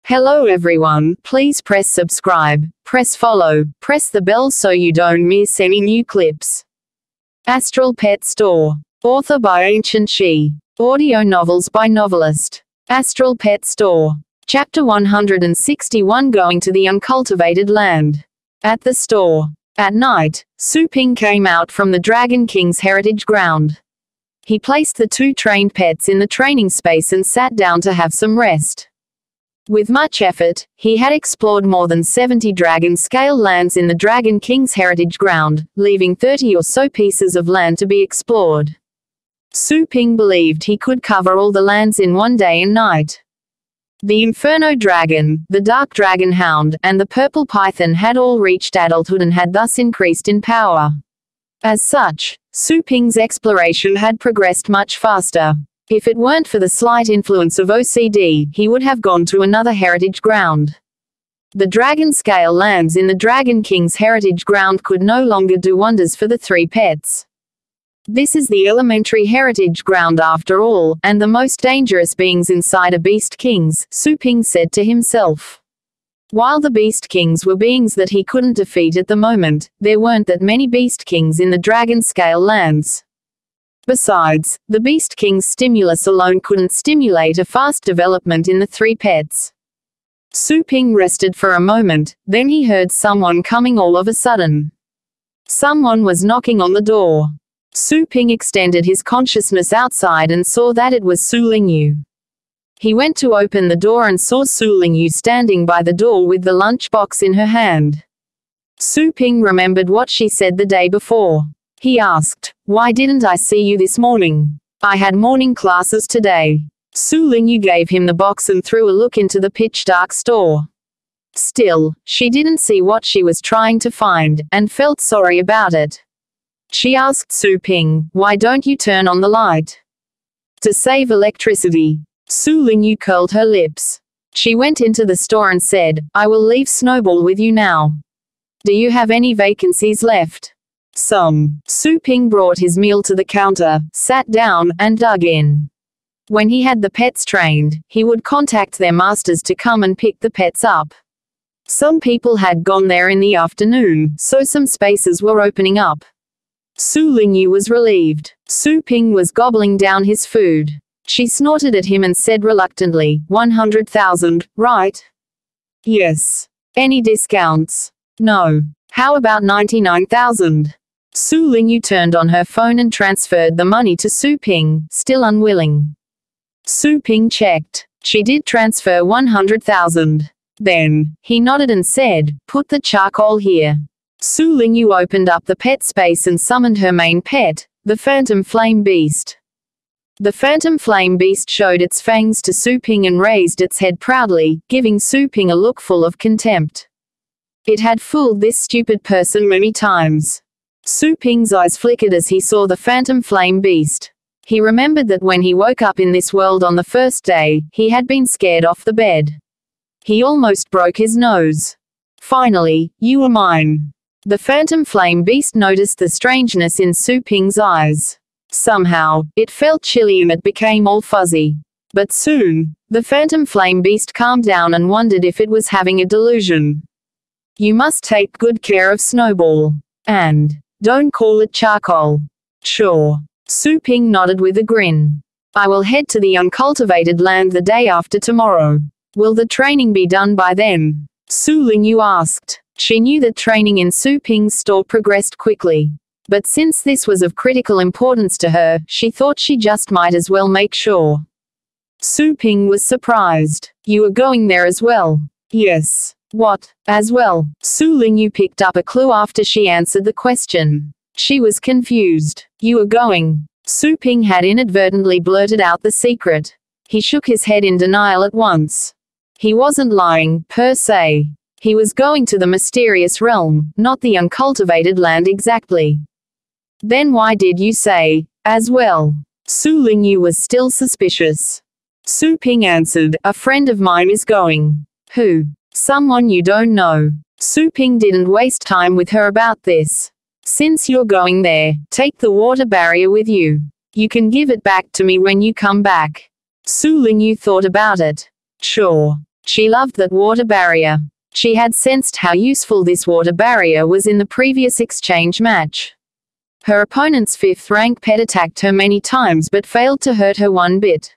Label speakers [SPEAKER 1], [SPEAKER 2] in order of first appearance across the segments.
[SPEAKER 1] Hello everyone, please press subscribe, press follow, press the bell so you don't miss any new clips. Astral Pets Store. Author by Ancient She. Audio novels by Novelist. Astral Pet Store. Chapter 161, Going to the Uncultivated Land. At the store. At night, Su Ping came out from the Dragon King's heritage ground. He placed the two trained pets in the training space and sat down to have some rest. With much effort, he had explored more than 70 dragon-scale lands in the Dragon King's heritage ground, leaving 30 or so pieces of land to be explored. Su Ping believed he could cover all the lands in one day and night. The Inferno Dragon, the Dark Dragon Hound, and the Purple Python had all reached adulthood and had thus increased in power. As such, Su Ping's exploration had progressed much faster. If it weren't for the slight influence of OCD, he would have gone to another heritage ground. The dragon-scale lands in the Dragon King's heritage ground could no longer do wonders for the three pets. This is the elementary heritage ground after all, and the most dangerous beings inside are Beast Kings, Su Ping said to himself. While the Beast Kings were beings that he couldn't defeat at the moment, there weren't that many Beast Kings in the dragon-scale lands. Besides, the Beast King's stimulus alone couldn't stimulate a fast development in the three pets. Su Ping rested for a moment, then he heard someone coming all of a sudden. Someone was knocking on the door. Su Ping extended his consciousness outside and saw that it was Su Lingyu. He went to open the door and saw Su Lingyu standing by the door with the lunchbox in her hand. Su Ping remembered what she said the day before. He asked, "Why didn't I see you this morning? I had morning classes today." Su Lingyu gave him the box and threw a look into the pitch-dark store. Still, she didn't see what she was trying to find, and felt sorry about it. She asked Su Ping, "Why don't you turn on the light?" "To save electricity." Su Lingyu curled her lips. She went into the store and said, "I will leave Snowball with you now. Do you have any vacancies left?" "Some." Su Ping brought his meal to the counter, sat down, and dug in. When he had the pets trained, he would contact their masters to come and pick the pets up. Some people had gone there in the afternoon, so some spaces were opening up. Su Lingyu was relieved. Su Ping was gobbling down his food. She snorted at him and said reluctantly, 100,000, right? "Yes." "Any discounts?" "No." "How about 99,000? Su Lingyu turned on her phone and transferred the money to Su Ping, still unwilling. Su Ping checked. She did transfer 100,000. Then, he nodded and said, "Put the charcoal here." Su Lingyu opened up the pet space and summoned her main pet, the Phantom Flame Beast. The Phantom Flame Beast showed its fangs to Su Ping and raised its head proudly, giving Su Ping a look full of contempt. It had fooled this stupid person many times. Su Ping's eyes flickered as he saw the Phantom Flame Beast. He remembered that when he woke up in this world on the first day, he had been scared off the bed. He almost broke his nose. "Finally, you are mine." The Phantom Flame Beast noticed the strangeness in Su Ping's eyes. Somehow, it felt chilly and it became all fuzzy. But soon, the Phantom Flame Beast calmed down and wondered if it was having a delusion. "You must take good care of Snowball. And don't call it charcoal." "Sure." Su Ping nodded with a grin. "I will head to the uncultivated land the day after tomorrow. Will the training be done by then?" Su Lingyu asked. She knew that training in Su Ping's store progressed quickly. But since this was of critical importance to her, she thought she just might as well make sure. Su Ping was surprised. "You are going there as well?" "Yes." "What, as well?" Su Lingyu picked up a clue after she answered the question. She was confused. "You are going." Su Ping had inadvertently blurted out the secret. He shook his head in denial at once. He wasn't lying, per se. He was going to the mysterious realm, not the uncultivated land exactly. "Then why did you say, as well?" Su Lingyu was still suspicious. Su Ping answered, "A friend of mine is going." "Who?" "Someone you don't know." Su Ping didn't waste time with her about this. "Since you're going there, take the water barrier with you. You can give it back to me when you come back." Su Lingyu thought about it. "Sure." She loved that water barrier. She had sensed how useful this water barrier was in the previous exchange match. Her opponent's 5th rank pet attacked her many times but failed to hurt her one bit.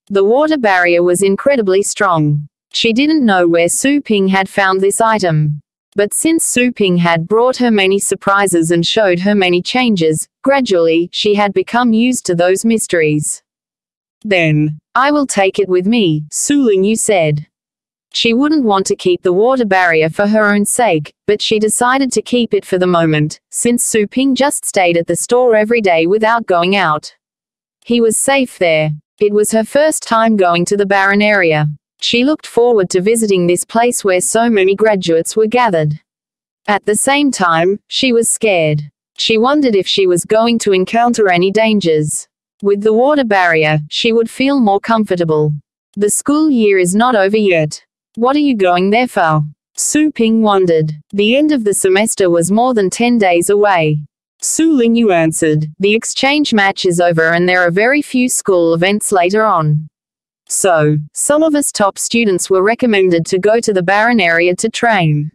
[SPEAKER 1] The water barrier was incredibly strong. She didn't know where Su Ping had found this item. But since Su Ping had brought her many surprises and showed her many changes, gradually, she had become used to those mysteries. Then, I will take it with me, Su Lingyu said. She wouldn't want to keep the water barrier for her own sake, but she decided to keep it for the moment, since Su Ping just stayed at the store every day without going out. He was safe there. It was her first time going to the barren area. She looked forward to visiting this place where so many graduates were gathered. At the same time, she was scared. She wondered if she was going to encounter any dangers. With the water barrier, she would feel more comfortable. The school year is not over yet. What are you going there for? Su Ping wondered. The end of the semester was more than 10 days away. Su Lingyu answered, the exchange match is over and there are very few school events later on. So, some of us top students were recommended to go to the barren area to train.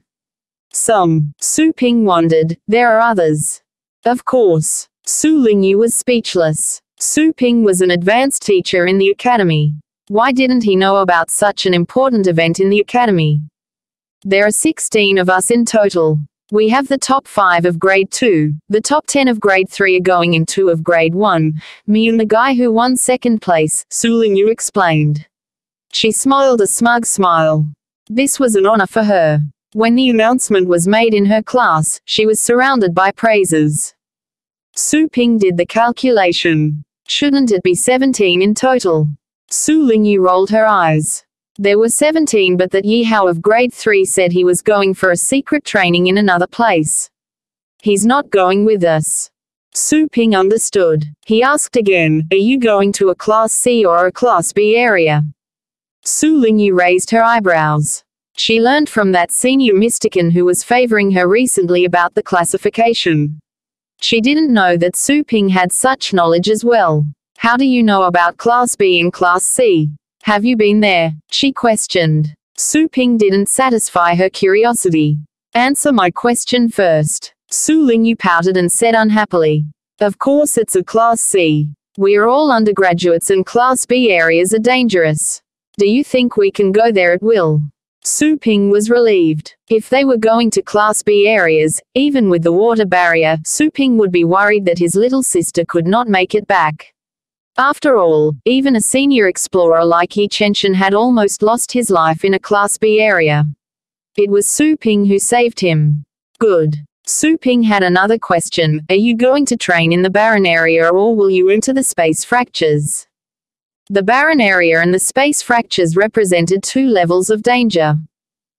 [SPEAKER 1] Some. Su Ping wondered, there are others. Of course. Su Lingyu was speechless. Su Ping was an advanced teacher in the academy. Why didn't he know about such an important event in the academy? There are 16 of us in total. We have the top 5 of grade 2, the top 10 of grade 3 are going in 2 of grade 1, me and the guy who won 2nd place, Su Lingyu explained. She smiled a smug smile. This was an honor for her. When the announcement was made in her class, she was surrounded by praises. Su Ping did the calculation. Shouldn't it be 17 in total? Su Lingyu rolled her eyes. There were 17 but that Yi Hao of grade 3 said he was going for a secret training in another place. He's not going with us. Su Ping understood. He asked again, are you going to a class C or a class B area? Su Lingyu raised her eyebrows. She learned from that senior mystican who was favoring her recently about the classification. She didn't know that Su Ping had such knowledge as well. How do you know about class B and class C? Have you been there? She questioned. Su Ping didn't satisfy her curiosity. Answer my question first. Su Lingyu pouted and said unhappily. Of course it's a class C. We are all undergraduates and class B areas are dangerous. Do you think we can go there at will? Su Ping was relieved. If they were going to class B areas, even with the water barrier, Su Ping would be worried that his little sister could not make it back. After all, even a senior explorer like Yi Chenshin had almost lost his life in a Class B area. It was Su Ping who saved him. Good. Su Ping had another question. Are you going to train in the barren area or will you enter the space fractures? The barren area and the space fractures represented 2 levels of danger.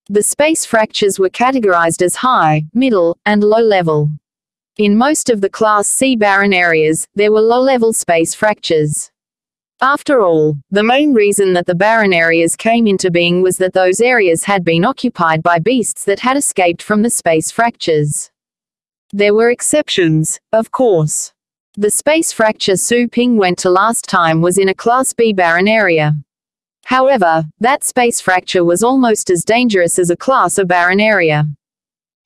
[SPEAKER 1] The space fractures were categorized as high, middle, and low level. In most of the Class C barren areas, there were low-level space fractures. After all, the main reason that the barren areas came into being was that those areas had been occupied by beasts that had escaped from the space fractures. There were exceptions, of course. The space fracture Su Ping went to last time was in a Class B barren area. However, that space fracture was almost as dangerous as a Class A barren area.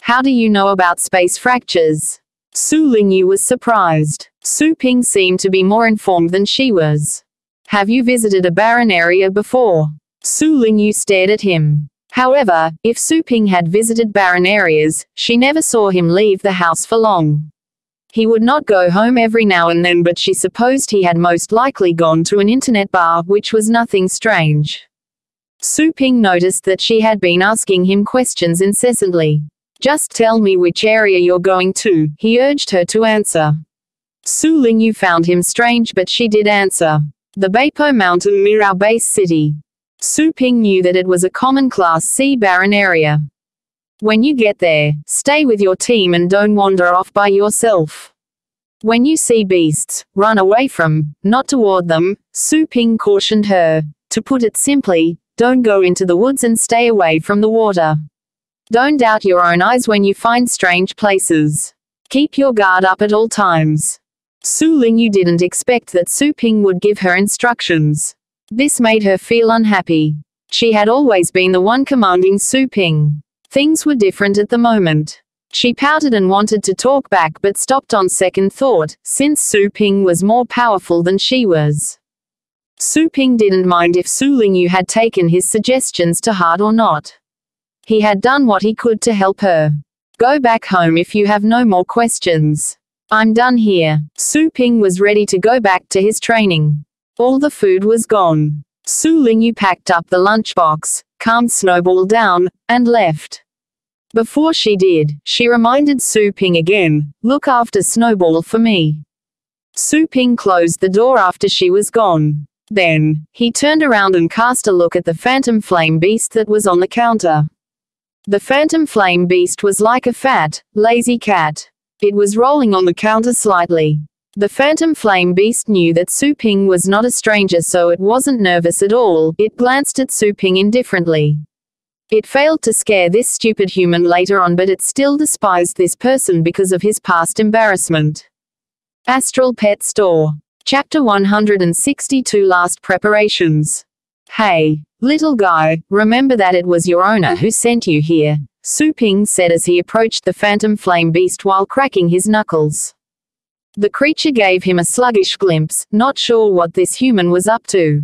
[SPEAKER 1] How do you know about space fractures? Su Lingyu was surprised. Su Ping seemed to be more informed than she was. Have you visited a barren area before? Su Lingyu stared at him. However, if Su Ping had visited barren areas, she never saw him leave the house for long. He would not go home every now and then, but she supposed he had most likely gone to an internet bar, which was nothing strange. Su Ping noticed that she had been asking him questions incessantly. Just tell me which area you're going to, he urged her to answer. Su Lingyu found him strange, but she did answer. The Beipo Mountain near our base city. Su Ping knew that it was a common Class C barren area. When you get there, stay with your team and don't wander off by yourself. When you see beasts, run away from, not toward them, Su Ping cautioned her. To put it simply, don't go into the woods and stay away from the water. Don't doubt your own eyes when you find strange places. Keep your guard up at all times. Su Lingyu didn't expect that Su Ping would give her instructions. This made her feel unhappy. She had always been the one commanding Su Ping. Things were different at the moment. She pouted and wanted to talk back but stopped on second thought, since Su Ping was more powerful than she was. Su Ping didn't mind if Su Lingyu had taken his suggestions to heart or not. He had done what he could to help her. Go back home if you have no more questions. I'm done here. Su Ping was ready to go back to his training. All the food was gone. Su Lingyu packed up the lunchbox, calmed Snowball down, and left. Before she did, she reminded Su Ping again, look after Snowball for me. Su Ping closed the door after she was gone. Then, he turned around and cast a look at the phantom flame beast that was on the counter. The phantom flame beast was like a fat, lazy cat. It was rolling on the counter slightly. The phantom flame beast knew that Su Ping was not a stranger, so it wasn't nervous at all. It glanced at Su Ping indifferently. It failed to scare this stupid human later on, but it still despised this person because of his past embarrassment. Astral Pet Store. Chapter 162. Last Preparations. Hey, little guy, remember that it was your owner who sent you here, Su Ping said as he approached the phantom flame beast while cracking his knuckles. The creature gave him a sluggish glimpse, not sure what this human was up to.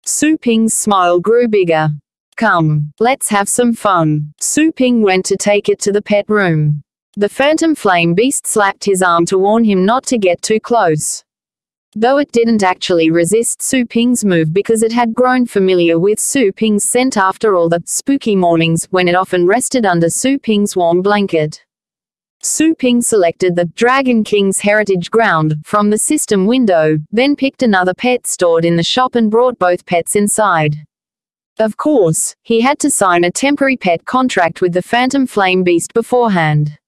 [SPEAKER 1] Su Ping's smile grew bigger. Come, let's have some fun. Su Ping went to take it to the pet room. The phantom flame beast slapped his arm to warn him not to get too close. Though it didn't actually resist Su Ping's move because it had grown familiar with Su Ping's scent after all the spooky mornings when it often rested under Su Ping's warm blanket. Su Ping selected the Dragon King's heritage ground from the system window, then picked another pet stored in the shop and brought both pets inside. Of course, he had to sign a temporary pet contract with the phantom flame beast beforehand.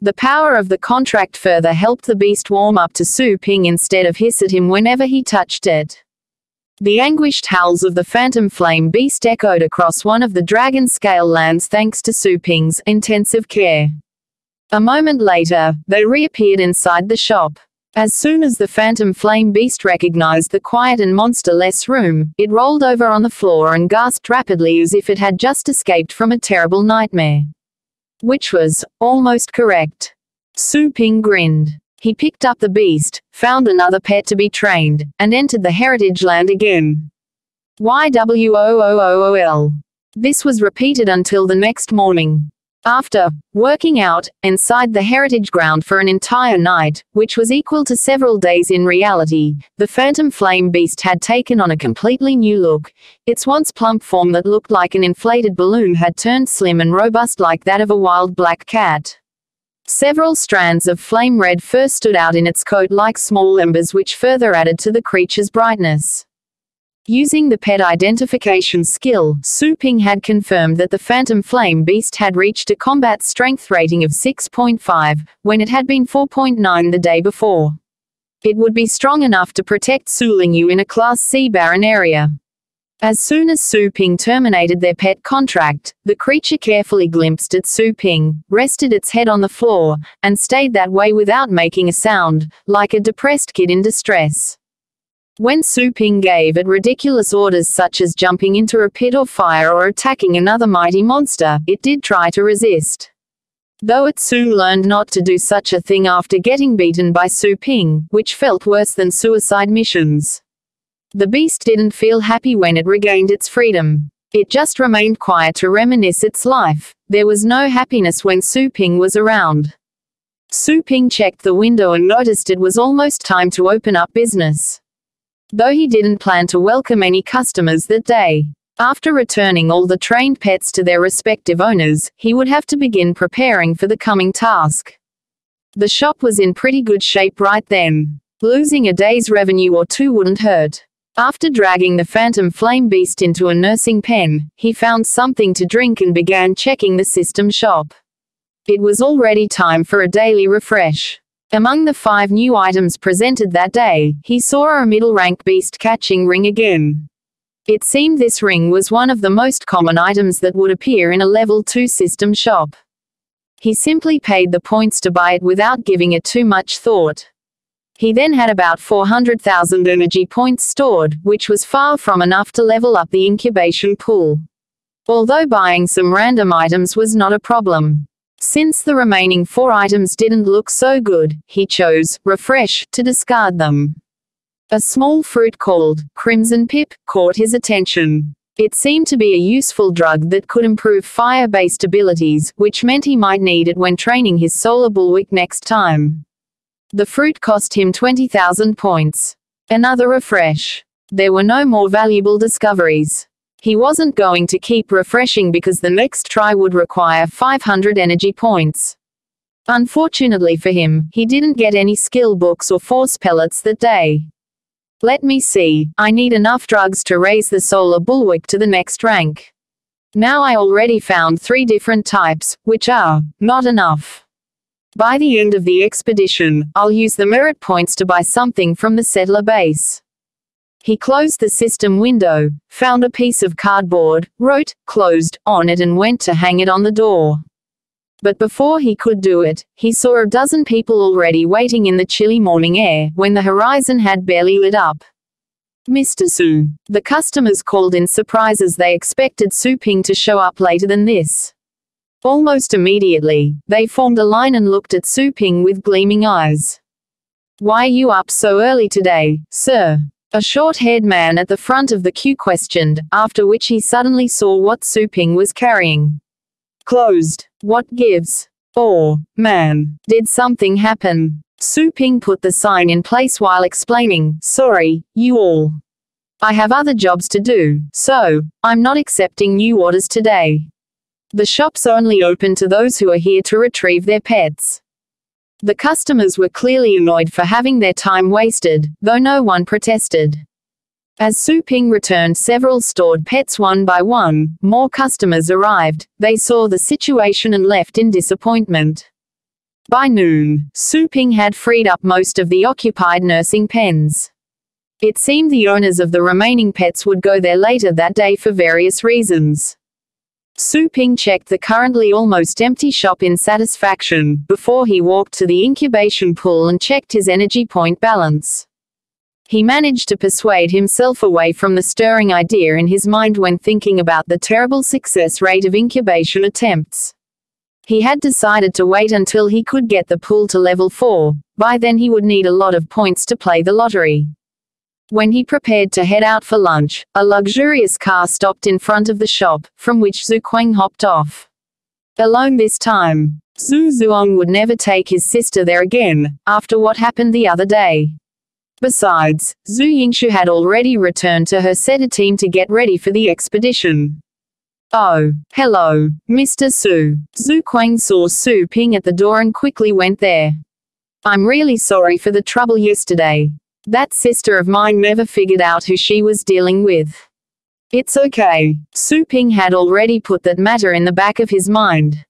[SPEAKER 1] The power of the contract further helped the beast warm up to Su Ping instead of hiss at him whenever he touched it. The anguished howls of the phantom flame beast echoed across one of the dragon scale lands thanks to Su Ping's intensive care. A moment later, they reappeared inside the shop. As soon as the phantom flame beast recognized the quiet and monster-less room, it rolled over on the floor and gasped rapidly as if it had just escaped from a terrible nightmare. Which was almost correct. Su Ping grinned. He picked up the beast, found another pet to be trained, and entered the heritage land again. YWOOOOL. This was repeated until the next morning. After working out inside the heritage ground for an entire night, which was equal to several days in reality, the phantom flame beast had taken on a completely new look. Its once plump form that looked like an inflated balloon had turned slim and robust like that of a wild black cat. Several strands of flame red fur stood out in its coat like small embers, which further added to the creature's brightness. Using the pet identification skill, Su Ping had confirmed that the phantom flame beast had reached a combat strength rating of 6.5, when it had been 4.9 the day before. It would be strong enough to protect Su Lingyu in a Class C barren area. As soon as Su Ping terminated their pet contract, the creature carefully glimpsed at Su Ping, rested its head on the floor, and stayed that way without making a sound, like a depressed kid in distress. When Su Ping gave it ridiculous orders such as jumping into a pit or fire or attacking another mighty monster, it did try to resist. Though it soon learned not to do such a thing after getting beaten by Su Ping, which felt worse than suicide missions. The beast didn't feel happy when it regained its freedom. It just remained quiet to reminisce its life. There was no happiness when Su Ping was around. Su Ping checked the window and noticed it was almost time to open up business. Though he didn't plan to welcome any customers that day. After returning all the trained pets to their respective owners, he would have to begin preparing for the coming task. The shop was in pretty good shape right then. Losing a day's revenue or two wouldn't hurt. After dragging the phantom flame beast into a nursing pen, he found something to drink and began checking the system shop. It was already time for a daily refresh. Among the 5 new items presented that day, he saw a middle-rank beast catching ring again. It seemed this ring was one of the most common items that would appear in a level 2 system shop. He simply paid the points to buy it without giving it too much thought. He then had about 400,000 energy points stored, which was far from enough to level up the incubation pool. Although buying some random items was not a problem. Since the remaining 4 items didn't look so good, he chose refresh to discard them. A small fruit called Crimson Pip caught his attention. It seemed to be a useful drug that could improve fire-based abilities, which meant he might need it when training his solar bulwark next time. The fruit cost him 20,000 points. Another refresh. There were no more valuable discoveries. He wasn't going to keep refreshing because the next try would require 500 energy points. Unfortunately for him, he didn't get any skill books or force pellets that day. Let me see, I need enough drugs to raise the solar bulwark to the next rank. Now I already found 3 different types, which are not enough. By the end of the expedition, I'll use the merit points to buy something from the settler base. He closed the system window, found a piece of cardboard, wrote "closed" on it and went to hang it on the door. But before he could do it, he saw a dozen people already waiting in the chilly morning air, when the horizon had barely lit up. Mr. Su. The customers called in surprise as they expected Su Ping to show up later than this. Almost immediately, they formed a line and looked at Su Ping with gleaming eyes. "Why are you up so early today, sir?" A short-haired man at the front of the queue questioned, after which he suddenly saw what Su Ping was carrying. "Closed. What gives? Or, man, did something happen?" Su Ping put the sign in place while explaining, "Sorry, you all. I have other jobs to do, so I'm not accepting new orders today. The shop's only open to those who are here to retrieve their pets." The customers were clearly annoyed for having their time wasted, though no one protested. As Su Ping returned several stored pets one by one, more customers arrived. They saw the situation and left in disappointment. By noon, Su Ping had freed up most of the occupied nursing pens. It seemed the owners of the remaining pets would go there later that day for various reasons. Su Ping checked the currently almost empty shop in satisfaction, before he walked to the incubation pool and checked his energy point balance. He managed to persuade himself away from the stirring idea in his mind when thinking about the terrible success rate of incubation attempts. He had decided to wait until he could get the pool to level 4, by then he would need a lot of points to play the lottery. When he prepared to head out for lunch, a luxurious car stopped in front of the shop, from which Xuanhuan hopped off. Alone this time, Xuanhuan would never take his sister there again, after what happened the other day. Besides, Zhu Yingshu had already returned to her SETA team to get ready for the expedition. "Oh, hello, Mr. Su." Xuanhuan saw Su Ping at the door and quickly went there. "I'm really sorry for the trouble yesterday. That sister of mine never figured out who she was dealing with." "It's okay." Su Ping had already put that matter in the back of his mind.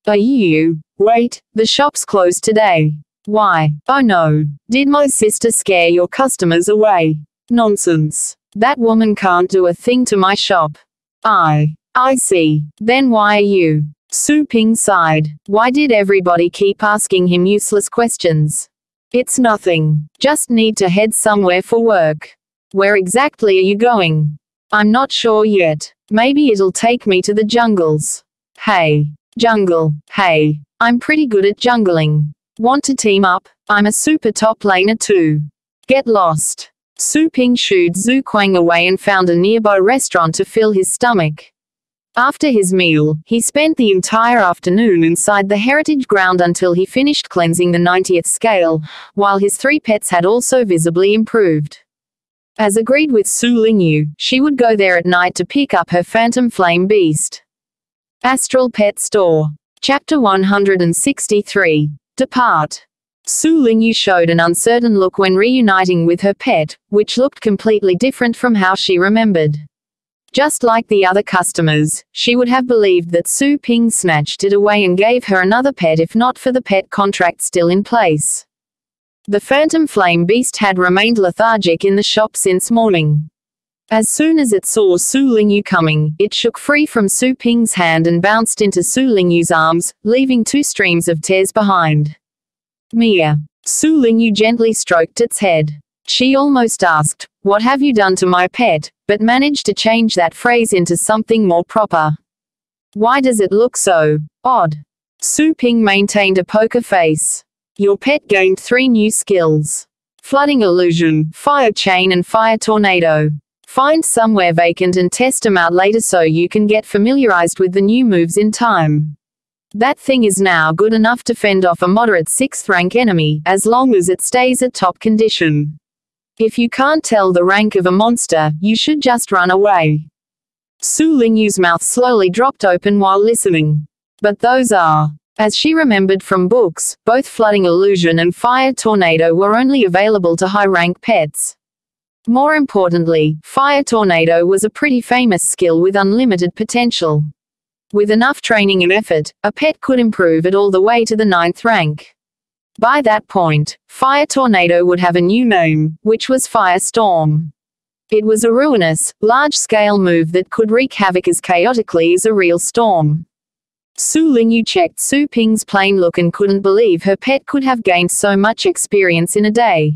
[SPEAKER 1] "Are you? Wait, the shop's closed today." "Why? Oh no. Did my sister scare your customers away?" "Nonsense. That woman can't do a thing to my shop." I see. Then why are you?" Su Ping sighed. Why did everybody keep asking him useless questions? "It's nothing. Just need to head somewhere for work." "Where exactly are you going?" "I'm not sure yet. Maybe it'll take me to the jungles." "Hey. Jungle. Hey. I'm pretty good at jungling. Want to team up? I'm a super top laner too." "Get lost." Su Ping shooed Xuanhuan away and found a nearby restaurant to fill his stomach. After his meal, he spent the entire afternoon inside the heritage ground until he finished cleansing the 90th scale, while his 3 pets had also visibly improved. As agreed with Su Lingyu, she would go there at night to pick up her phantom flame beast. Astral Pet Store. Chapter 163. Depart. Su Lingyu showed an uncertain look when reuniting with her pet, which looked completely different from how she remembered. Just like the other customers, she would have believed that Su Ping snatched it away and gave her another pet if not for the pet contract still in place. The phantom flame beast had remained lethargic in the shop since morning. As soon as it saw Su Lingyu coming, it shook free from Su Ping's hand and bounced into Su Lingyu's arms, leaving 2 streams of tears behind. "Mia." Su Lingyu gently stroked its head. She almost asked, "What have you done to my pet?" but managed to change that phrase into something more proper. "Why does it look so odd?" Su Ping maintained a poker face. "Your pet gained 3 new skills. Flooding illusion, fire chain and fire tornado. Find somewhere vacant and test them out later so you can get familiarized with the new moves in time. That thing is now good enough to fend off a moderate 6th rank enemy, as long as it stays at top condition. If you can't tell the rank of a monster, you should just run away." Su Lingyu's mouth slowly dropped open while listening. But those are, as she remembered from books, both flooding illusion and fire tornado were only available to high-rank pets. More importantly, fire tornado was a pretty famous skill with unlimited potential. With enough training and effort, a pet could improve it all the way to the 9th rank. By that point, fire tornado would have a new name, which was firestorm. It was a ruinous, large-scale move that could wreak havoc as chaotically as a real storm. Su Lingyu checked Su Ping's plain look and couldn't believe her pet could have gained so much experience in a day.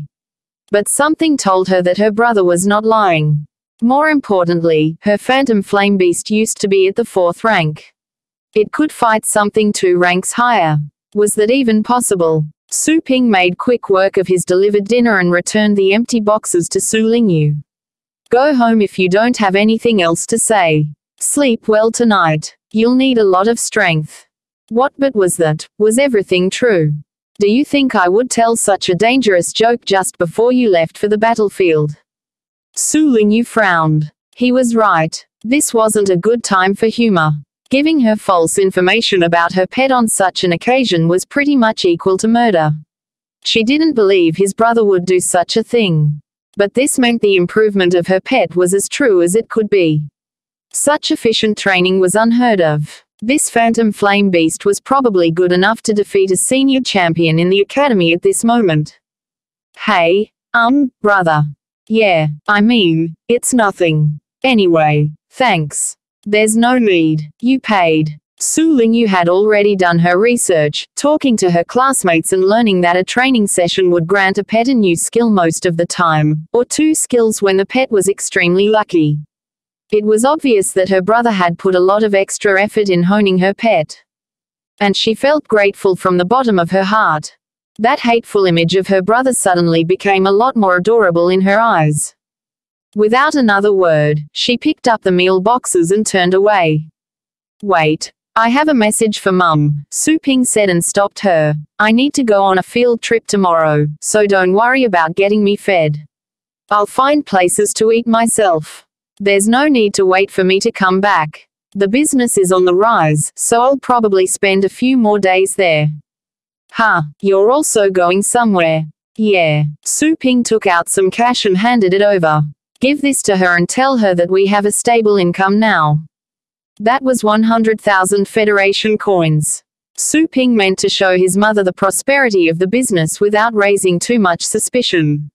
[SPEAKER 1] But something told her that her brother was not lying. More importantly, her phantom flame beast used to be at the 4th rank. It could fight something 2 ranks higher. Was that even possible? Su Ping made quick work of his delivered dinner and returned the empty boxes to Su Lingyu. "Go home if you don't have anything else to say. Sleep well tonight. You'll need a lot of strength." What but was that? Was everything true? Do you think I would tell such a dangerous joke just before you left for the battlefield? Su Lingyu frowned. He was right. This wasn't a good time for humor. Giving her false information about her pet on such an occasion was pretty much equal to murder. She didn't believe his brother would do such a thing. But this meant the improvement of her pet was as true as it could be. Such efficient training was unheard of. This phantom flame beast was probably good enough to defeat a senior champion in the academy at this moment. "Hey, brother. Yeah, I mean, it's nothing. Anyway, thanks. There's no need. You paid." Su Lingyu had already done her research, talking to her classmates and learning that a training session would grant a pet a new skill most of the time, or 2 skills when the pet was extremely lucky. It was obvious that her brother had put a lot of extra effort in honing her pet. And she felt grateful from the bottom of her heart. That hateful image of her brother suddenly became a lot more adorable in her eyes. Without another word, she picked up the meal boxes and turned away. "Wait. I have a message for Mum," Su Ping said and stopped her. "I need to go on a field trip tomorrow, so don't worry about getting me fed. I'll find places to eat myself. There's no need to wait for me to come back. The business is on the rise, so I'll probably spend a few more days there." "Huh, you're also going somewhere?" "Yeah." Su Ping took out some cash and handed it over. "Give this to her and tell her that we have a stable income now." That was 100,000 Federation coins. Su Ping meant to show his mother the prosperity of the business without raising too much suspicion.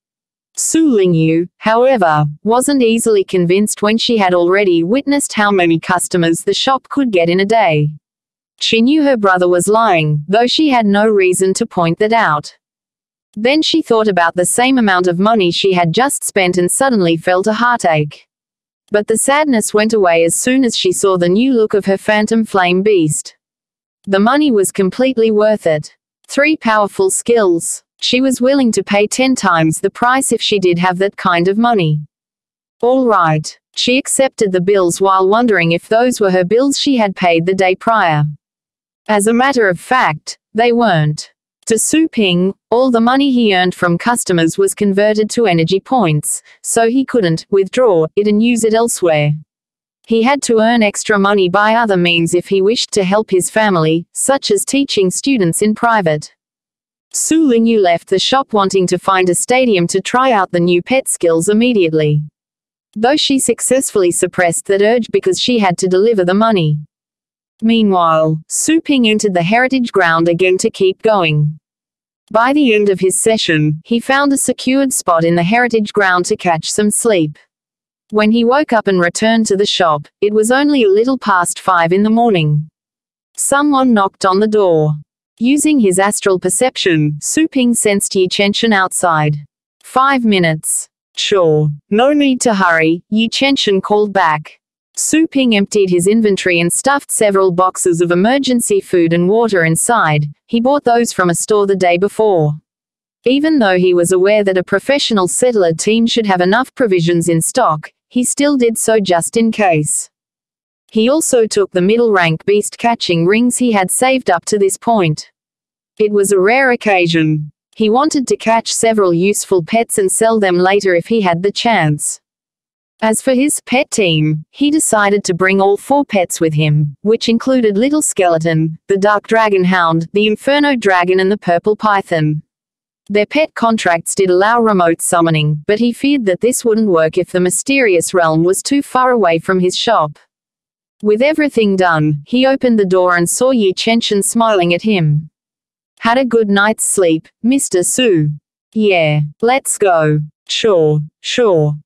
[SPEAKER 1] Su Lingyu, however, wasn't easily convinced when she had already witnessed how many customers the shop could get in a day. She knew her brother was lying, though she had no reason to point that out. Then she thought about the same amount of money she had just spent and suddenly felt a heartache. But the sadness went away as soon as she saw the new look of her phantom flame beast. The money was completely worth it. 3 powerful skills. She was willing to pay 10 times the price if she did have that kind of money. All right. She accepted the bills while wondering if those were her bills she had paid the day prior. As a matter of fact, they weren't. To Su Ping, all the money he earned from customers was converted to energy points, so he couldn't withdraw it and use it elsewhere. He had to earn extra money by other means if he wished to help his family, such as teaching students in private. Su Lingyu left the shop wanting to find a stadium to try out the new pet skills immediately. Though she successfully suppressed that urge because she had to deliver the money. Meanwhile, Su Ping entered the heritage ground again to keep going. By the end of his session, he found a secured spot in the heritage ground to catch some sleep. When he woke up and returned to the shop, it was only a little past 5 in the morning. Someone knocked on the door. Using his astral perception, Su Ping sensed Yi Chenshin outside. 5 minutes. Sure. No need to hurry, Yi Chenshin called back. Su Ping emptied his inventory and stuffed several boxes of emergency food and water inside. He bought those from a store the day before. Even though he was aware that a professional settler team should have enough provisions in stock, he still did so just in case. He also took the middle-rank beast-catching rings he had saved up to this point. It was a rare occasion. He wanted to catch several useful pets and sell them later if he had the chance. As for his pet team, he decided to bring all 4 pets with him, which included Little Skeleton, the Dark Dragon Hound, the Inferno Dragon and the Purple Python. Their pet contracts did allow remote summoning, but he feared that this wouldn't work if the mysterious realm was too far away from his shop. With everything done, he opened the door and saw Yi Chenshin smiling at him. Had a good night's sleep, Mr. Su? Yeah, let's go. Sure.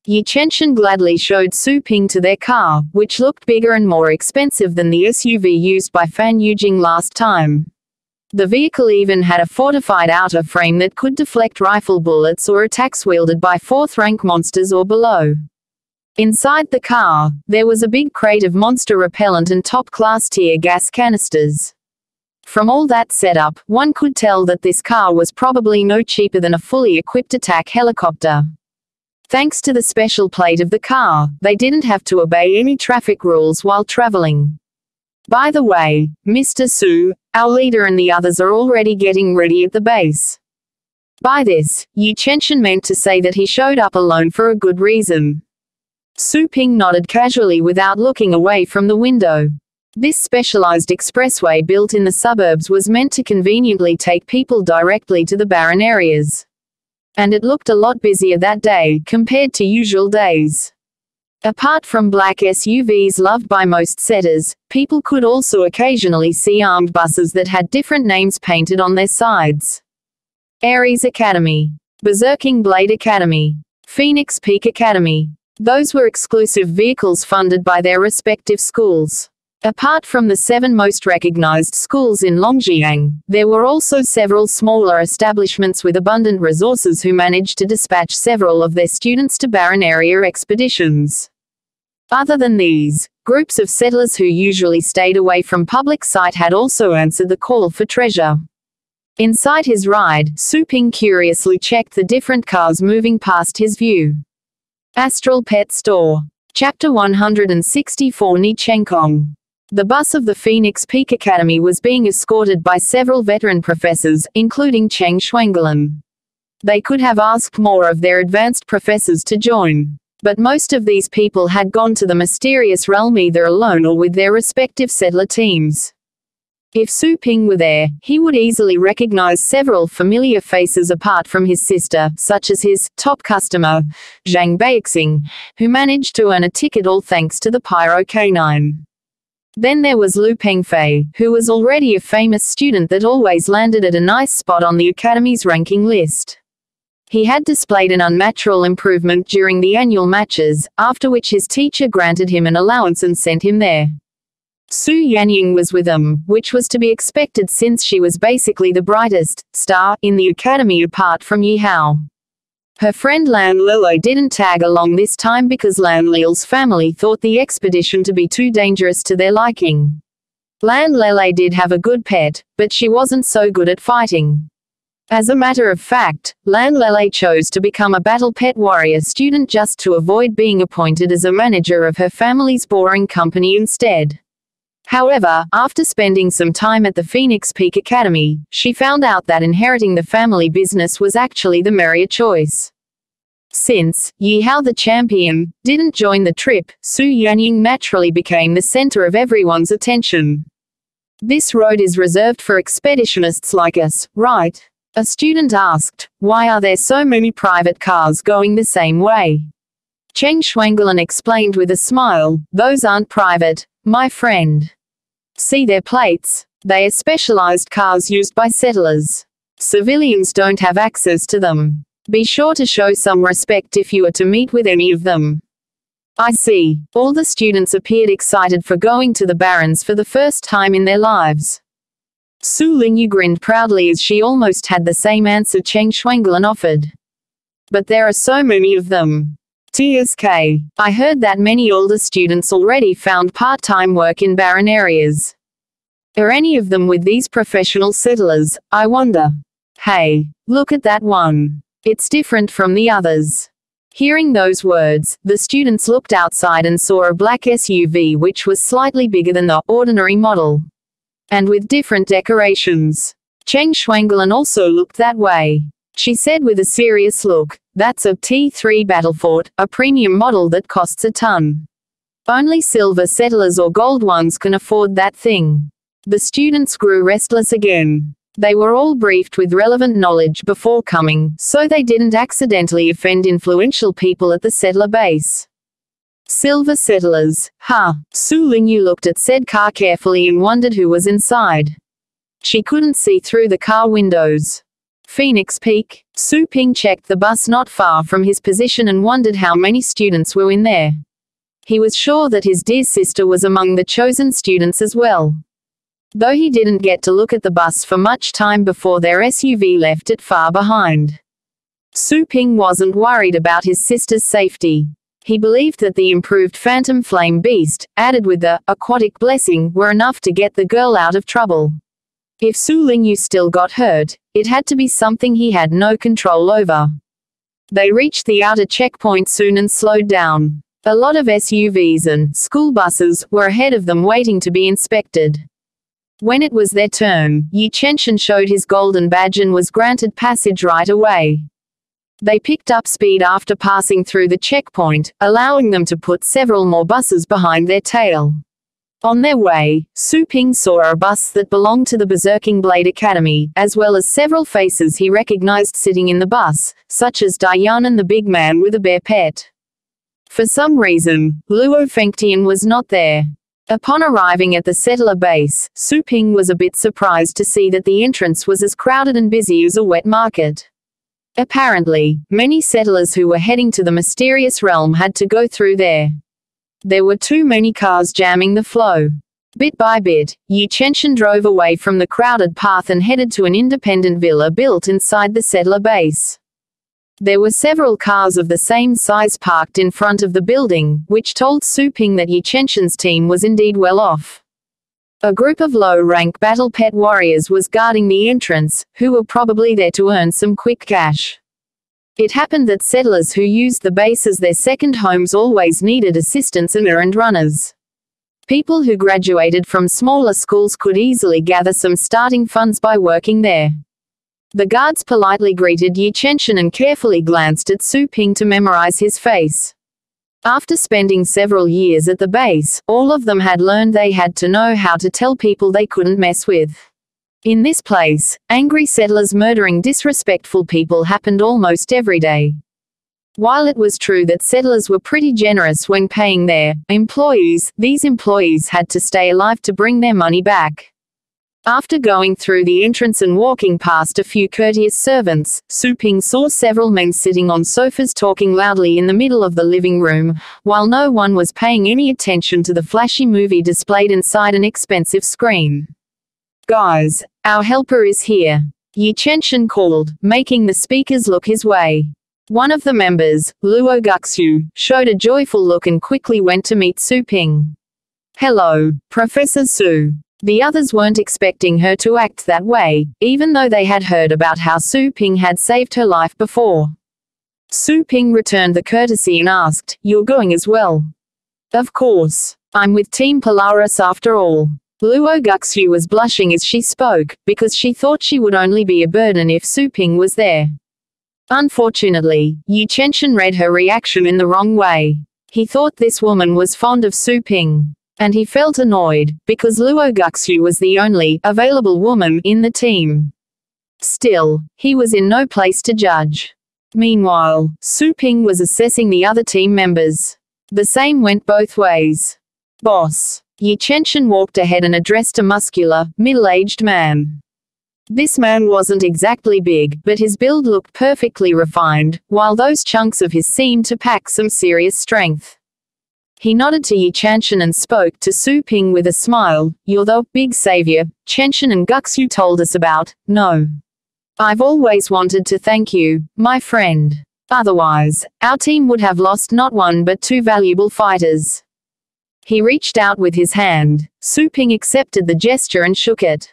[SPEAKER 1] Yi Chenshin gladly showed Su Ping to their car, which looked bigger and more expensive than the SUV used by Fan Yujing last time. The vehicle even had a fortified outer frame that could deflect rifle bullets or attacks wielded by 4th-rank monsters or below. Inside the car, there was a big crate of monster repellent and top-class tear gas canisters. From all that setup, one could tell that this car was probably no cheaper than a fully equipped attack helicopter. Thanks to the special plate of the car, they didn't have to obey any traffic rules while traveling. By the way, Mr. Su, our leader and the others are already getting ready at the base. By this, Yi Chenshin meant to say that he showed up alone for a good reason. Su Ping nodded casually without looking away from the window. This specialized expressway built in the suburbs was meant to conveniently take people directly to the barren areas. And it looked a lot busier that day compared to usual days. Apart from black SUVs loved by most setters, people could also occasionally see armed buses that had different names painted on their sides. Ares Academy, Berserking Blade Academy, Phoenix Peak Academy. Those were exclusive vehicles funded by their respective schools. Apart from the 7 most recognized schools in Longjiang, there were also several smaller establishments with abundant resources who managed to dispatch several of their students to barren area expeditions. Other than these, groups of settlers who usually stayed away from public sight had also answered the call for treasure. Inside his ride, Su Ping curiously checked the different cars moving past his view. Astral Pet Store. Chapter 164 Ni Chenkong. The bus of the Phoenix Peak Academy was being escorted by several veteran professors, including Cheng Xuanhuan. They could have asked more of their advanced professors to join. But most of these people had gone to the mysterious realm either alone or with their respective settler teams. If Su Ping were there, he would easily recognize several familiar faces apart from his sister, such as his top customer, Zhang Beixing, who managed to earn a ticket all thanks to the Pyro Canine. Then there was Lu Pengfei, who was already a famous student that always landed at a nice spot on the academy's ranking list. He had displayed an unnatural improvement during the annual matches, after which his teacher granted him an allowance and sent him there. Su Yanying was with him, which was to be expected since she was basically the brightest star in the academy apart from Yi Hao. Her friend Lan Lele didn't tag along this time because Lan Lile's family thought the expedition to be too dangerous to their liking. Lan Lele did have a good pet, but she wasn't so good at fighting. As a matter of fact, Lan Lele chose to become a battle pet warrior student just to avoid being appointed as a manager of her family's boring company instead. However, after spending some time at the Phoenix Peak Academy, she found out that inheriting the family business was actually the merrier choice. Since Yi Hao the champion didn't join the trip, Su Yanying naturally became the center of everyone's attention. This road is reserved for expeditionists like us, right? A student asked, why are there so many private cars going the same way? Cheng Xuanhuan explained with a smile, those aren't private, my friend. See their plates? They are specialized cars used by settlers. Civilians don't have access to them. Be sure to show some respect if you are to meet with any of them. I see. All the students appeared excited for going to the Barrens for the first time in their lives. Su Lingyu grinned proudly as she almost had the same answer Xuanhuan offered. But there are so many of them. TSK. I heard that many older students already found part-time work in barren areas. Are any of them with these professional settlers, I wonder? Hey, look at that one. It's different from the others. Hearing those words, the students looked outside and saw a black SUV which was slightly bigger than the ordinary model. And with different decorations. Xuanhuan also looked that way. She said with a serious look, "That's a T3 Battlefort, a premium model that costs a ton. Only silver settlers or gold ones can afford that thing." The students grew restless again. They were all briefed with relevant knowledge before coming, so they didn't accidentally offend influential people at the settler base. Silver settlers, huh? Su Lingyu looked at said car carefully and wondered who was inside. She couldn't see through the car windows. Phoenix Peak. Su Ping checked the bus not far from his position and wondered how many students were in there. He was sure that his dear sister was among the chosen students as well. Though he didn't get to look at the bus for much time before their SUV left it far behind. Su Ping wasn't worried about his sister's safety. He believed that the improved Phantom Flame Beast, added with the aquatic blessing, were enough to get the girl out of trouble. If Su Lingyu still got hurt, it had to be something he had no control over. They reached the outer checkpoint soon and slowed down. A lot of SUVs and school buses were ahead of them waiting to be inspected. When it was their turn, Yi Chenshin showed his golden badge and was granted passage right away. They picked up speed after passing through the checkpoint, allowing them to put several more buses behind their tail. On their way, Su Ping saw a bus that belonged to the Berserking Blade Academy, as well as several faces he recognized sitting in the bus, such as Dian and the big man with a bear pet. For some reason, Luo Fengtian was not there. Upon arriving at the settler base, Su Ping was a bit surprised to see that the entrance was as crowded and busy as a wet market. Apparently, many settlers who were heading to the mysterious realm had to go through there. There were too many cars jamming the flow. Bit by bit, Yi Chenshin drove away from the crowded path and headed to an independent villa built inside the settler base. There were several cars of the same size parked in front of the building, which told Su Ping that Yi Chenshin's team was indeed well off. A group of low-rank battle pet warriors was guarding the entrance, who were probably there to earn some quick cash. It happened that settlers who used the base as their second homes always needed assistance and errand runners. People who graduated from smaller schools could easily gather some starting funds by working there. The guards politely greeted Yi Chenshin and carefully glanced at Su Ping to memorize his face. After spending several years at the base, all of them had learned they had to know how to tell people they couldn't mess with. In this place, angry settlers murdering disrespectful people happened almost every day. While it was true that settlers were pretty generous when paying their employees, these employees had to stay alive to bring their money back. After going through the entrance and walking past a few courteous servants, Su Ping saw several men sitting on sofas talking loudly in the middle of the living room, while no one was paying any attention to the flashy movie displayed inside an expensive screen. "Guys, our helper is here," Yi Chenshin called, making the speakers look his way. One of the members, Luo Guxu, showed a joyful look and quickly went to meet Su Ping. "Hello, Professor Su." The others weren't expecting her to act that way, even though they had heard about how Su Ping had saved her life before. Su Ping returned the courtesy and asked, "You're going as well?" "Of course. I'm with Team Polaris after all." Luo Guxu was blushing as she spoke, because she thought she would only be a burden if Su Ping was there. Unfortunately, Yi Chenshin read her reaction in the wrong way. He thought this woman was fond of Su Ping. And he felt annoyed, because Luo Guxu was the only available woman in the team. Still, he was in no place to judge. Meanwhile, Su Ping was assessing the other team members. The same went both ways. "Boss." Yi Chenshin walked ahead and addressed a muscular, middle-aged man. This man wasn't exactly big, but his build looked perfectly refined, while those chunks of his seemed to pack some serious strength. He nodded to Yi Chanshan and spoke to Su Ping with a smile. You're the big savior Chanshan and Guxu told us about. No. I've always wanted to thank you, my friend. Otherwise, our team would have lost not one but two valuable fighters. He reached out with his hand. Su Ping accepted the gesture and shook it.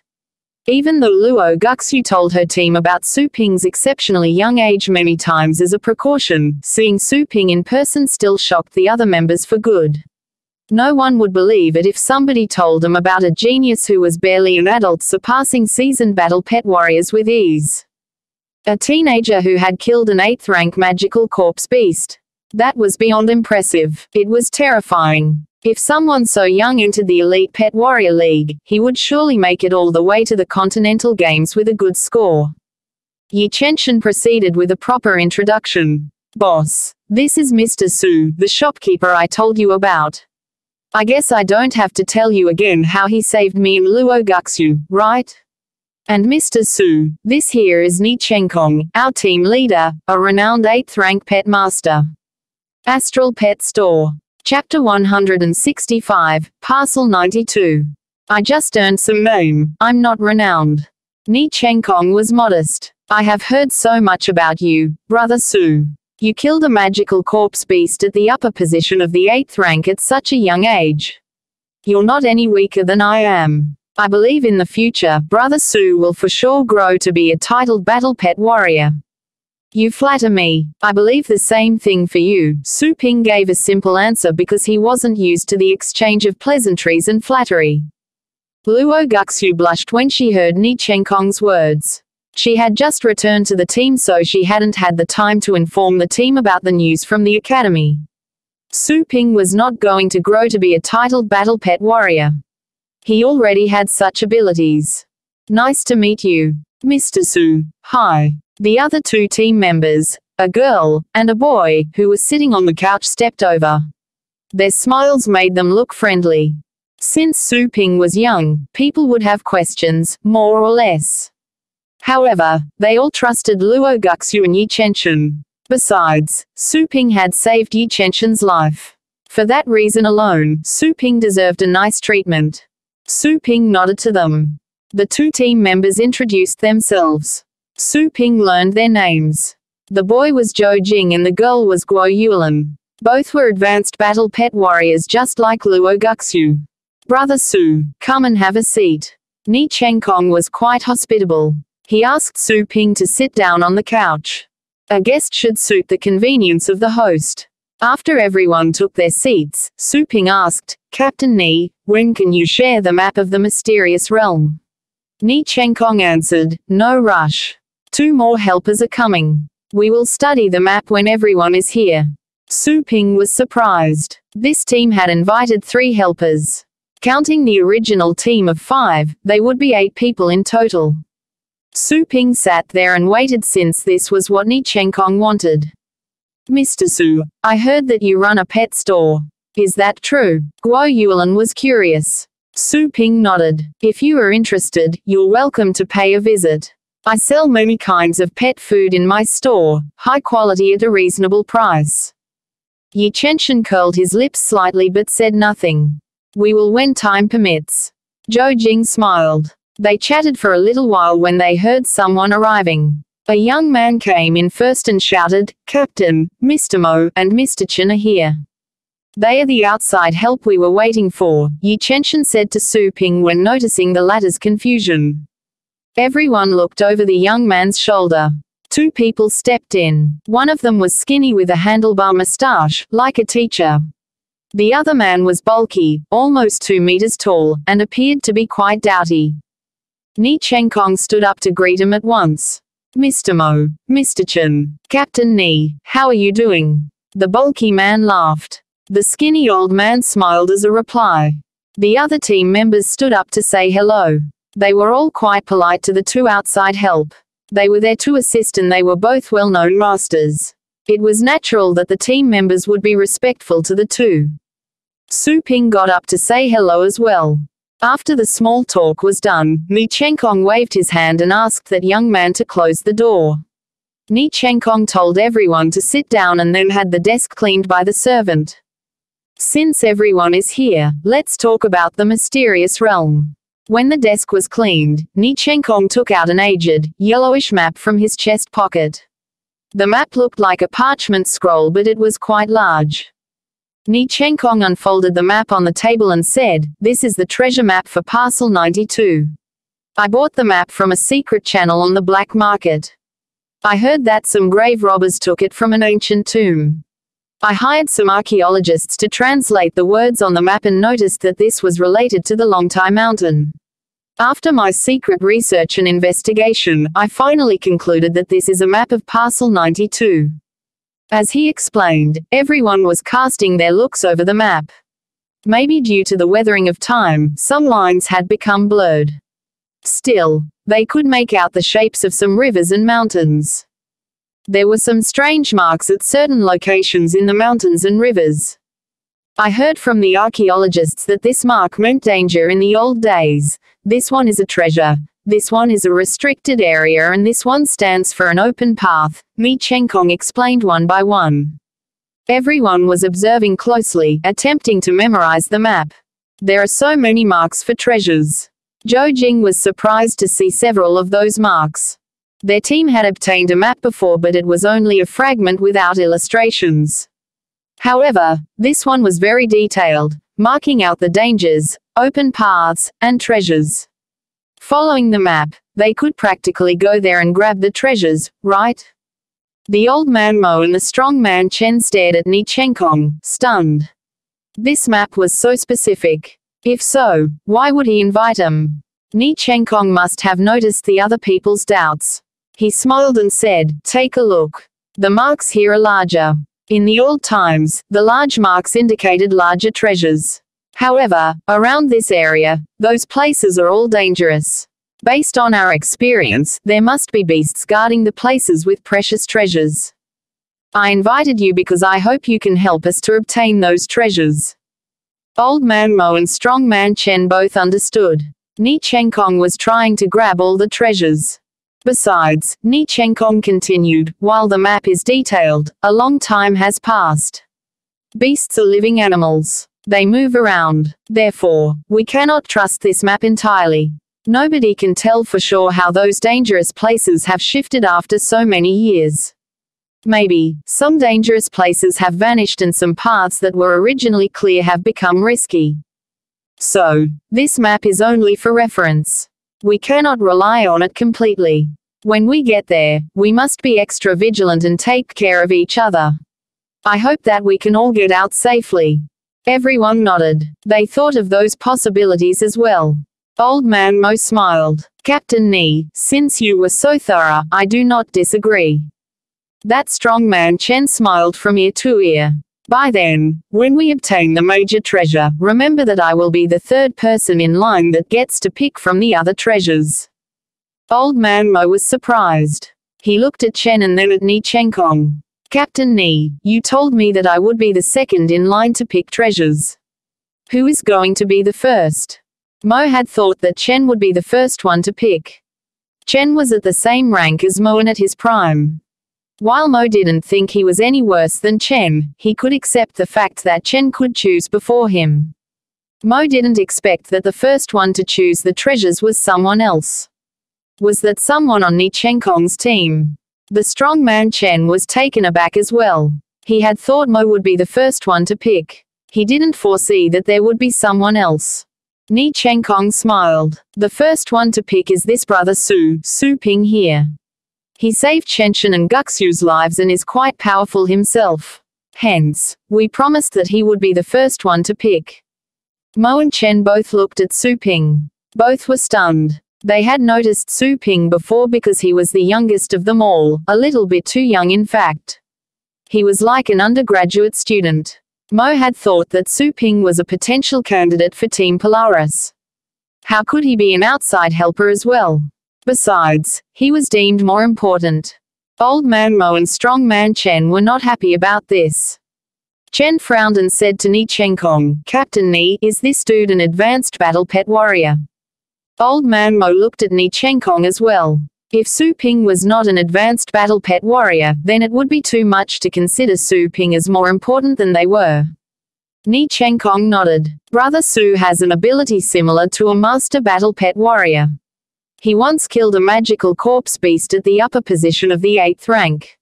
[SPEAKER 1] Even though Luo Guxu told her team about Su Ping's exceptionally young age many times as a precaution, seeing Su Ping in person still shocked the other members for good. No one would believe it if somebody told them about a genius who was barely an adult surpassing seasoned battle pet warriors with ease. A teenager who had killed an 8th rank magical corpse beast. That was beyond impressive. It was terrifying. If someone so young entered the Elite Pet Warrior League, he would surely make it all the way to the Continental Games with a good score. Yi Chanshan proceeded with a proper introduction. Boss, this is Mr. Su, the shopkeeper I told you about. I guess I don't have to tell you again how he saved me and Luo Guxu, right? And Mr. Su, this here is Ni Chenkong, our team leader, a renowned 8th rank pet master. Astral Pet Store. Chapter 165, Parcel 92. I just earned some name, I'm not renowned. Ni Chenkong was modest. I have heard so much about you, Brother Su. You killed a magical corpse beast at the upper position of the 8th rank at such a young age. You're not any weaker than I am. I believe in the future, Brother Su will for sure grow to be a titled battle pet warrior. You flatter me. I believe the same thing for you. Su Ping gave a simple answer because he wasn't used to the exchange of pleasantries and flattery. Luo Guxu blushed when she heard Ni Chenkong's words. She had just returned to the team, so she hadn't had the time to inform the team about the news from the academy. Su Ping was not going to grow to be a titled battle pet warrior. He already had such abilities. Nice to meet you, Mr. Su. Hi. The other two team members, a girl and a boy, who was sitting on the couch, stepped over. Their smiles made them look friendly. Since Su Ping was young, people would have questions, more or less. However, they all trusted Luo Guxu and Yi Chanshan. Besides, Su Ping had saved Yi Chanshan's life. For that reason alone, Su Ping deserved a nice treatment. Su Ping nodded to them. The two team members introduced themselves. Su Ping learned their names. The boy was Zhou Jing and the girl was Guo Yulan. Both were advanced battle pet warriors just like Luo Guxu. Brother Su, come and have a seat. Ni Chenkong was quite hospitable. He asked Su Ping to sit down on the couch. A guest should suit the convenience of the host. After everyone took their seats, Su Ping asked, Captain Ni, when can you share the map of the mysterious realm? Ni Chenkong answered, no rush. 2 more helpers are coming. We will study the map when everyone is here. Su Ping was surprised. This team had invited 3 helpers. Counting the original team of 5, they would be 8 people in total. Su Ping sat there and waited since this was what Ni Chenkong wanted. Mr. Su, I heard that you run a pet store. Is that true? Guo Yulan was curious. Su Ping nodded. If you are interested, you're welcome to pay a visit. I sell many kinds of pet food in my store, high quality at a reasonable price. Yi Chanshan curled his lips slightly but said nothing. We will when time permits. Zhou Jing smiled. They chatted for a little while when they heard someone arriving. A young man came in first and shouted, Captain, Mr. Mo and Mr. Chen are here. They are the outside help we were waiting for, Yi Chanshan said to Su Ping when noticing the latter's confusion. Everyone looked over the young man's shoulder. 2 people stepped in. One of them was skinny with a handlebar mustache, like a teacher. The other man was bulky, almost 2 meters tall, and appeared to be quite dowdy. Ni Chenkong stood up to greet him at once. Mr. Mo, Mr. Chen, Captain Ni, how are you doing? The bulky man laughed. The skinny old man smiled as a reply. The other team members stood up to say hello. They were all quite polite to the 2 outside help. They were there to assist and they were both well-known masters. It was natural that the team members would be respectful to the 2. Su Ping got up to say hello as well. After the small talk was done, Ni Chenkong waved his hand and asked that young man to close the door. Ni Chenkong told everyone to sit down and then had the desk cleaned by the servant. Since everyone is here, let's talk about the mysterious realm. When the desk was cleaned, Ni Chenkong took out an aged, yellowish map from his chest pocket. The map looked like a parchment scroll, but it was quite large. Ni Chenkong unfolded the map on the table and said, "This is the treasure map for Parcel 92. I bought the map from a secret channel on the black market. I heard that some grave robbers took it from an ancient tomb. I hired some archaeologists to translate the words on the map and noticed that this was related to the Longtai Mountain. After my secret research and investigation, I finally concluded that this is a map of Parcel 92. As he explained, everyone was casting their looks over the map. Maybe due to the weathering of time, some lines had become blurred. Still, they could make out the shapes of some rivers and mountains. There were some strange marks at certain locations in the mountains and rivers. I heard from the archaeologists that this mark meant danger in the old days. This one is a treasure, this one is a restricted area, and this one stands for an open path," Ni Chenkong explained one by one. Everyone was observing closely, attempting to memorize the map. There are so many marks for treasures. Zhou Jing was surprised to see several of those marks. Their team had obtained a map before, but it was only a fragment without illustrations. However, this one was very detailed, marking out the dangers, open paths, and treasures. Following the map, they could practically go there and grab the treasures, right? The old man Mo and the strong man Chen stared at Ni Chenkong, stunned. This map was so specific. If so, why would he invite him? Ni Chenkong must have noticed the other people's doubts. He smiled and said, "Take a look. The marks here are larger. In the old times, the large marks indicated larger treasures. However, around this area, those places are all dangerous. Based on our experience, there must be beasts guarding the places with precious treasures. I invited you because I hope you can help us to obtain those treasures." Old man Mo and strong man Chen both understood. Ni Chenkong was trying to grab all the treasures. Besides, Ni Chenkong continued, "While the map is detailed, a long time has passed. Beasts are living animals. They move around. Therefore, we cannot trust this map entirely. Nobody can tell for sure how those dangerous places have shifted after so many years. Maybe, some dangerous places have vanished and some paths that were originally clear have become risky. So, this map is only for reference. We cannot rely on it completely. When we get there, we must be extra vigilant and take care of each other. I hope that we can all get out safely." Everyone nodded. They thought of those possibilities as well. Old man Mo smiled. "Captain Ni, since you were so thorough, I do not disagree." That strong man Chen smiled from ear to ear. "By then, when we obtain the major treasure, remember that I will be the third person in line that gets to pick from the other treasures." Old man Mo was surprised. He looked at Chen and then at Ni Chenkong. "Captain Ni, you told me that I would be the second in line to pick treasures. Who is going to be the first?" Mo had thought that Chen would be the first one to pick. Chen was at the same rank as Mo and at his prime. While Mo didn't think he was any worse than Chen, he could accept the fact that Chen could choose before him. Mo didn't expect that the first one to choose the treasures was someone else. Was that someone on Ni Chenkong's team? The strong man Chen was taken aback as well. He had thought Mo would be the first one to pick. He didn't foresee that there would be someone else. Ni Chenkong smiled. "The first one to pick is this brother Su Ping here. He saved Shenshen and Guxu's lives and is quite powerful himself. Hence, we promised that he would be the first one to pick." Mo and Chen both looked at Su Ping. Both were stunned. They had noticed Su Ping before because he was the youngest of them all, a little bit too young in fact. He was like an undergraduate student. Mo had thought that Su Ping was a potential candidate for Team Polaris. How could he be an outside helper as well? Besides, he was deemed more important. Old man Mo and strong man Chen were not happy about this. Chen frowned and said to Ni Chenkong, "Captain Ni, is this dude an advanced battle pet warrior?" Old man Mo looked at Ni Chenkong as well. If Su Ping was not an advanced battle pet warrior, then it would be too much to consider Su Ping as more important than they were. Ni Chenkong nodded. Brother Su has an ability similar to a master battle pet warrior. He once killed a magical corpse beast at the upper position of the 8th rank.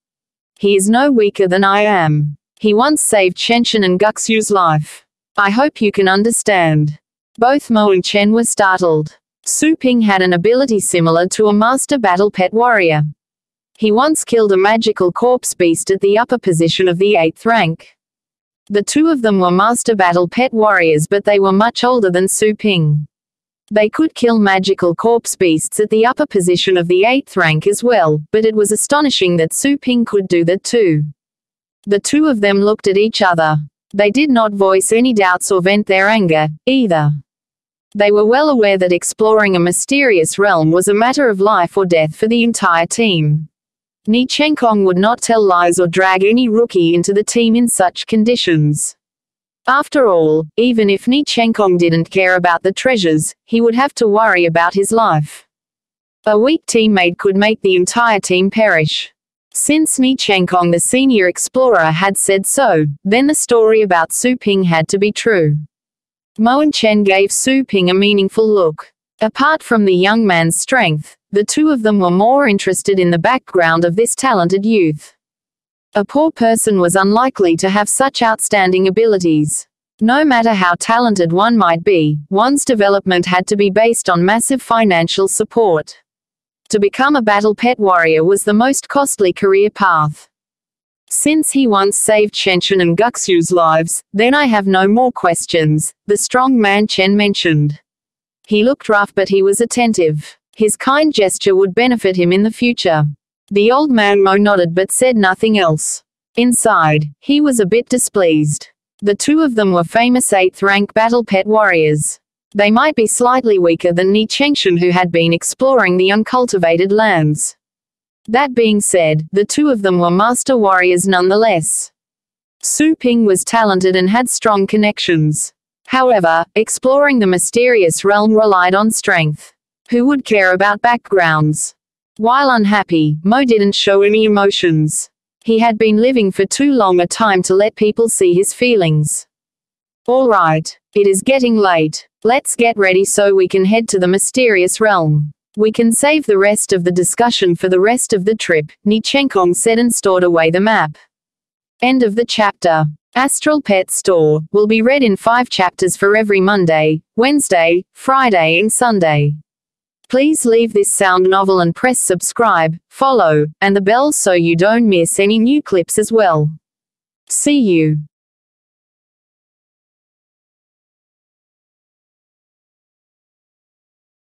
[SPEAKER 1] He is no weaker than I am. He once saved Shenshin and Guxu's life. I hope you can understand. Both Mo and Chen were startled. Su Ping had an ability similar to a master battle pet warrior. He once killed a magical corpse beast at the upper position of the 8th rank. The two of them were master battle pet warriors, but they were much older than Su Ping. They could kill magical corpse beasts at the upper position of the 8th rank as well, but it was astonishing that Su Ping could do that too. The two of them looked at each other. They did not voice any doubts or vent their anger, either. They were well aware that exploring a mysterious realm was a matter of life or death for the entire team. Ni Chenkong would not tell lies or drag any rookie into the team in such conditions. After all, even if Ni Chenkong didn't care about the treasures, he would have to worry about his life. A weak teammate could make the entire team perish. Since Ni Chenkong, the senior explorer, had said so, then the story about Su Ping had to be true. Mo and Chen gave Su Ping a meaningful look. Apart from the young man's strength, the two of them were more interested in the background of this talented youth. A poor person was unlikely to have such outstanding abilities. No matter how talented one might be, one's development had to be based on massive financial support. To become a battle pet warrior was the most costly career path. Since he once saved Shenshin and Guxu's lives, then I have no more questions, the strong man Chen mentioned. He looked rough, but he was attentive. His kind gesture would benefit him in the future. The old man Mo nodded but said nothing else. Inside, he was a bit displeased. The two of them were famous 8th rank battle pet warriors. They might be slightly weaker than Ni Chengshan, who had been exploring the uncultivated lands. That being said, the two of them were master warriors nonetheless. Su Ping was talented and had strong connections. However, exploring the mysterious realm relied on strength. Who would care about backgrounds? While unhappy, Mo didn't show any emotions. He had been living for too long a time to let people see his feelings. All right, it is getting late. Let's get ready so we can head to the mysterious realm. We can save the rest of the discussion for the rest of the trip, Ni Chenkong said and stored away the map. End of the chapter. Astral Pets Store will be read in 5 chapters for every Monday, Wednesday, Friday and Sunday. Please leave this sound novel and press subscribe, follow, and the bell so you don't miss any new clips as well. See you.